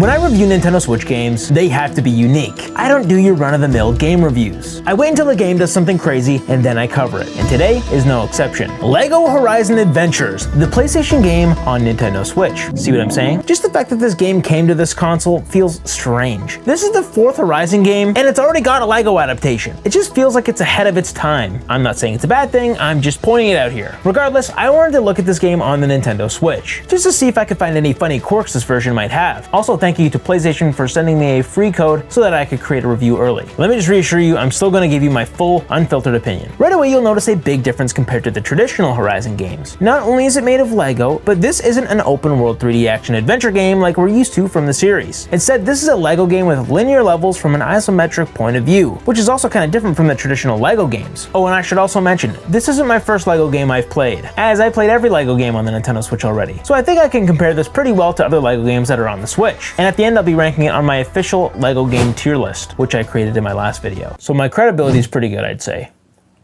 When I review Nintendo Switch games, they have to be unique. I don't do your run-of-the-mill game reviews. I wait until the game does something crazy and then I cover it, and today is no exception. LEGO Horizon Adventures, the PlayStation game on Nintendo Switch. See what I'm saying? Just the fact that this game came to this console feels strange. This is the 4th Horizon game, and it's already got a LEGO adaptation. It just feels like it's ahead of its time. I'm not saying it's a bad thing, I'm just pointing it out here. Regardless, I wanted to look at this game on the Nintendo Switch, just to see if I could find any funny quirks this version might have. Also, thank you to PlayStation for sending me a free code so that I could create a review early. Let me just reassure you, I'm still going to give you my full, unfiltered opinion. Right away, you'll notice a big difference compared to the traditional Horizon games. Not only is it made of LEGO, but this isn't an open-world 3D action-adventure game like we're used to from the series. Instead, this is a LEGO game with linear levels from an isometric point of view, which is also kind of different from the traditional LEGO games. Oh, and I should also mention, this isn't my first LEGO game I've played, as I played every LEGO game on the Nintendo Switch already. So I think I can compare this pretty well to other LEGO games that are on the Switch. And at the end, I'll be ranking it on my official LEGO game tier list, which I created in my last video. So my credibility is pretty good, I'd say.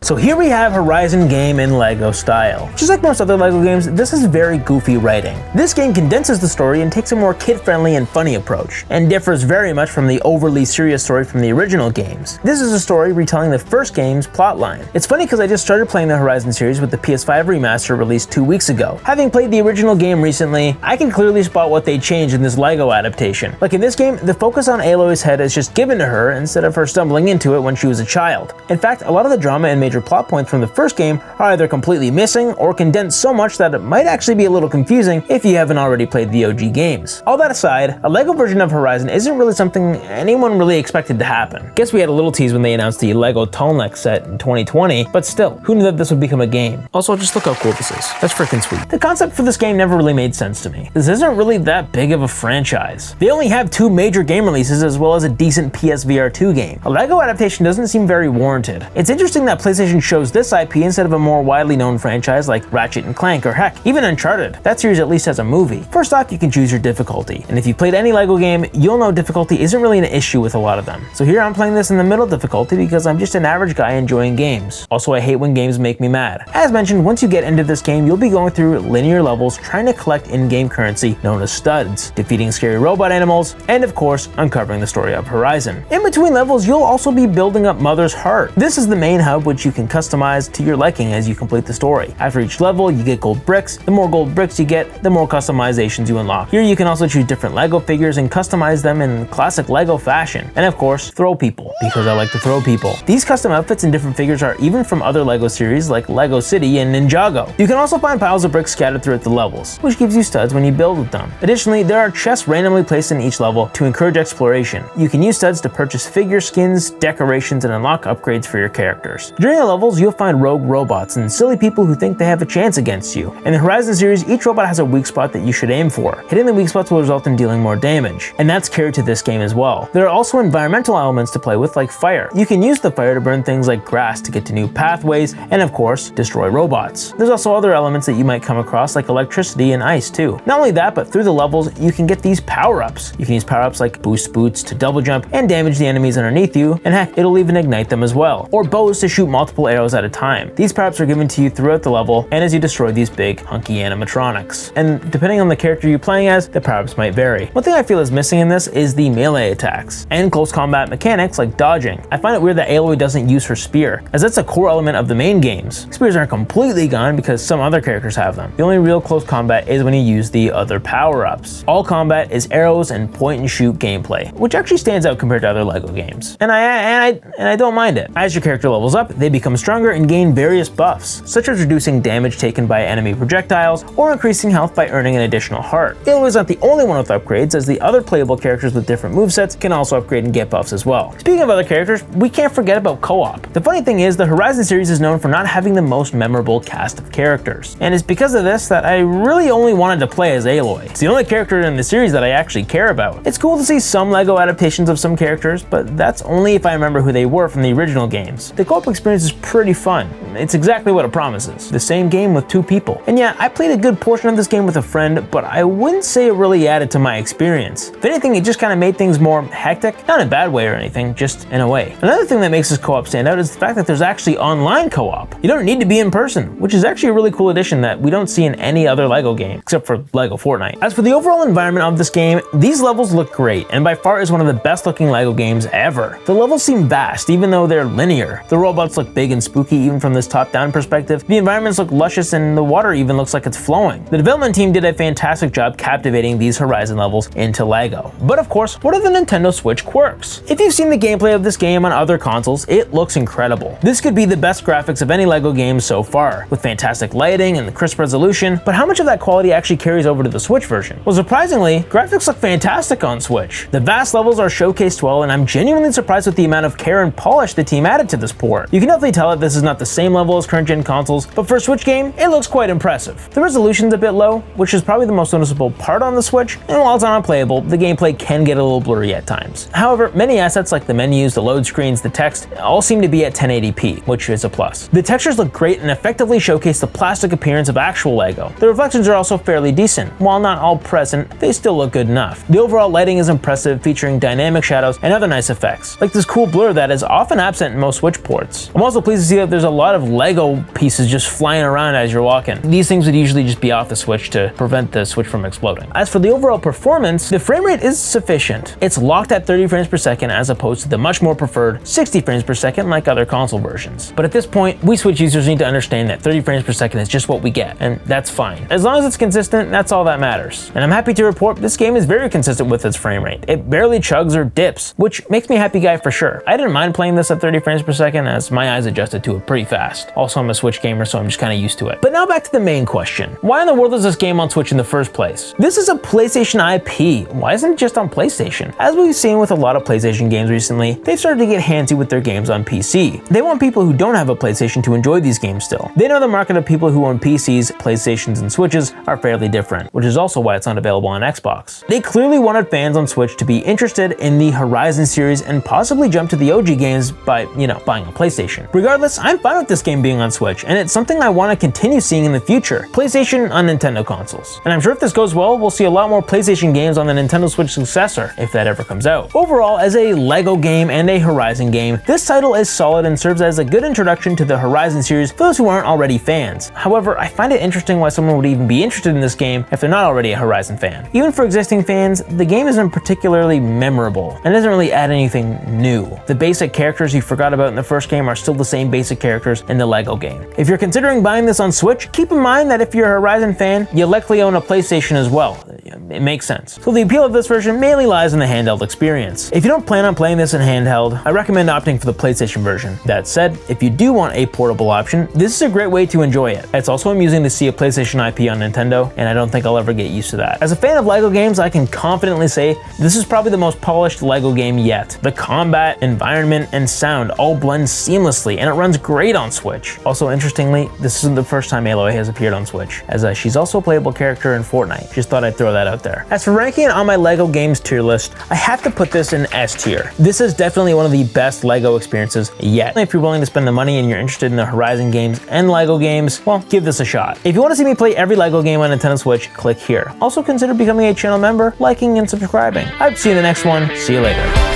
So here we have Horizon game in LEGO style. Just like most other LEGO games, this is very goofy writing. This game condenses the story and takes a more kid-friendly and funny approach, and differs very much from the overly serious story from the original games. This is a story retelling the first game's plotline. It's funny because I just started playing the Horizon series with the PS5 remaster released 2 weeks ago. Having played the original game recently, I can clearly spot what they changed in this LEGO adaptation. Like in this game, the focus on Aloy's head is just given to her instead of her stumbling into it when she was a child. In fact, a lot of the drama and major plot points from the first game are either completely missing or condensed so much that it might actually be a little confusing if you haven't already played the OG games. All that aside, a LEGO version of Horizon isn't really something anyone really expected to happen. Guess we had a little tease when they announced the LEGO Tonelec set in 2020, but still, who knew that this would become a game? Also, just look how cool this is. That's freaking sweet. The concept for this game never really made sense to me. This isn't really that big of a franchise. They only have 2 major game releases as well as a decent PSVR 2 game. A LEGO adaptation doesn't seem very warranted. It's interesting that PlayStation chose this IP instead of a more widely known franchise like Ratchet and Clank, or heck, even Uncharted. That series at least has a movie. First off, you can choose your difficulty, and if you've played any LEGO game, you'll know difficulty isn't really an issue with a lot of them. So here I'm playing this in the middle difficulty because I'm just an average guy enjoying games. Also, I hate when games make me mad. As mentioned, once you get into this game, you'll be going through linear levels trying to collect in-game currency known as studs, defeating scary robot animals, and of course, uncovering the story of Horizon. In between levels, you'll also be building up Mother's Heart. This is the main hub which you can customize to your liking as you complete the story. After each level, you get gold bricks. The more gold bricks you get, the more customizations you unlock. Here you can also choose different LEGO figures and customize them in classic LEGO fashion. And of course, throw people, because I like to throw people. These custom outfits and different figures are even from other LEGO series like LEGO City and Ninjago. You can also find piles of bricks scattered throughout the levels, which gives you studs when you build with them. Additionally, there are chests randomly placed in each level to encourage exploration. You can use studs to purchase figure skins, decorations, and unlock upgrades for your characters. During the levels, you'll find rogue robots and silly people who think they have a chance against you. In the Horizon series, each robot has a weak spot that you should aim for. Hitting the weak spots will result in dealing more damage, and that's carried to this game as well. There are also environmental elements to play with, like fire. You can use the fire to burn things like grass to get to new pathways, and of course, destroy robots. There's also other elements that you might come across, like electricity and ice too. Not only that, but through the levels, you can get these power-ups. You can use power-ups like boost boots to double jump and damage the enemies underneath you, and heck, it'll even ignite them as well. Or bows to shoot multiple arrows at a time. These power-ups are given to you throughout the level and as you destroy these big hunky animatronics. And depending on the character you're playing as, the power-ups might vary. One thing I feel is missing in this is the melee attacks and close combat mechanics like dodging. I find it weird that Aloy doesn't use her spear, as that's a core element of the main games. Spears aren't completely gone because some other characters have them. The only real close combat is when you use the other power-ups. All combat is arrows and point and shoot gameplay, which actually stands out compared to other LEGO games. And I don't mind it. As your character levels up, they become stronger and gain various buffs, such as reducing damage taken by enemy projectiles or increasing health by earning an additional heart. Aloy is not the only one with upgrades, as the other playable characters with different movesets can also upgrade and get buffs as well. Speaking of other characters, we can't forget about co-op. The funny thing is, the Horizon series is known for not having the most memorable cast of characters, and it's because of this that I really only wanted to play as Aloy. It's the only character in the series that I actually care about. It's cool to see some LEGO adaptations of some characters, but that's only if I remember who they were from the original games. The co-op experience is pretty fun. It's exactly what it promises. The same game with 2 people. And yeah, I played a good portion of this game with a friend, but I wouldn't say it really added to my experience. If anything, it just kind of made things more hectic. Not in a bad way or anything, just in a way. Another thing that makes this co-op stand out is the fact that there's actually online co-op. You don't need to be in person, which is actually a really cool addition that we don't see in any other LEGO game, except for LEGO Fortnite. As for the overall environment of this game, these levels look great, and by far is one of the best looking LEGO games ever. The levels seem vast, even though they're linear. The robots look big and spooky even from this top-down perspective. The environments look luscious and the water even looks like it's flowing. The development team did a fantastic job captivating these Horizon levels into LEGO. But of course, what are the Nintendo Switch quirks? If you've seen the gameplay of this game on other consoles, it looks incredible. This could be the best graphics of any LEGO game so far, with fantastic lighting and the crisp resolution, but how much of that quality actually carries over to the Switch version? Well, surprisingly, graphics look fantastic on Switch. The vast levels are showcased well, and I'm genuinely surprised with the amount of care and polish the team added to this port. You can definitely tell that this is not the same level as current gen consoles, but for a Switch game, it looks quite impressive. The resolution's a bit low, which is probably the most noticeable part on the Switch, and while it's not unplayable, the gameplay can get a little blurry at times. However, many assets like the menus, the load screens, the text, all seem to be at 1080p, which is a plus. The textures look great and effectively showcase the plastic appearance of actual LEGO. The reflections are also fairly decent. While not all present, they still look good enough. The overall lighting is impressive, featuring dynamic shadows and other nice effects, like this cool blur that is often absent in most Switch ports. I'm also pleased to see that there's a lot of LEGO pieces just flying around as you're walking. These things would usually just be off the Switch to prevent the Switch from exploding. As for the overall performance, the frame rate is sufficient. It's locked at 30 frames per second as opposed to the much more preferred 60 frames per second like other console versions. But at this point, we Switch users need to understand that 30 frames per second is just what we get, and that's fine. As long as it's consistent, that's all that matters. And I'm happy to report this game is very consistent with its frame rate. It barely chugs or dips, which makes me a happy guy for sure. I didn't mind playing this at 30 frames per second as my eyes adjusted to it pretty fast. Also, I'm a Switch gamer, so I'm just kind of used to it. But now back to the main question. Why in the world is this game on Switch in the first place? This is a PlayStation IP. Why isn't it just on PlayStation? As we've seen with a lot of PlayStation games recently, they've started to get handsy with their games on PC. They want people who don't have a PlayStation to enjoy these games still. They know the market of people who own PCs, PlayStations, and Switches are fairly different, which is also why it's not available on Xbox. They clearly wanted fans on Switch to be interested in the Horizon series and possibly jump to the OG games by, buying a PlayStation. Regardless, I'm fine with this game being on Switch, and it's something I want to continue seeing in the future. PlayStation on Nintendo consoles. And I'm sure if this goes well, we'll see a lot more PlayStation games on the Nintendo Switch successor, if that ever comes out. Overall, as a LEGO game and a Horizon game, this title is solid and serves as a good introduction to the Horizon series for those who aren't already fans. However, I find it interesting why someone would even be interested in this game if they're not already a Horizon fan. Even for existing fans, the game isn't particularly memorable and doesn't really add anything new. The basic characters you forgot about in the first game are still the same basic characters in the LEGO game. If you're considering buying this on Switch, keep in mind that if you're a Horizon fan, you likely own a PlayStation as well. It makes sense. So the appeal of this version mainly lies in the handheld experience. If you don't plan on playing this in handheld, I recommend opting for the PlayStation version. That said, if you do want a portable option, this is a great way to enjoy it. It's also amusing to see a PlayStation IP on Nintendo, and I don't think I'll ever get used to that. As a fan of LEGO games, I can confidently say this is probably the most polished LEGO game yet. The combat, environment, and sound all blend seamlessly, and it runs great on Switch. Also, interestingly, this isn't the first time Aloy has appeared on Switch, as she's also a playable character in Fortnite. Just thought I'd throw that out there. As for ranking it on my LEGO games tier list, I have to put this in S tier. This is definitely one of the best LEGO experiences yet. If you're willing to spend the money and you're interested in the Horizon games and LEGO games, well, give this a shot. If you want to see me play every LEGO game on Nintendo Switch, click here. Also consider becoming a channel member, liking, and subscribing. I'll see you in the next one. See you later.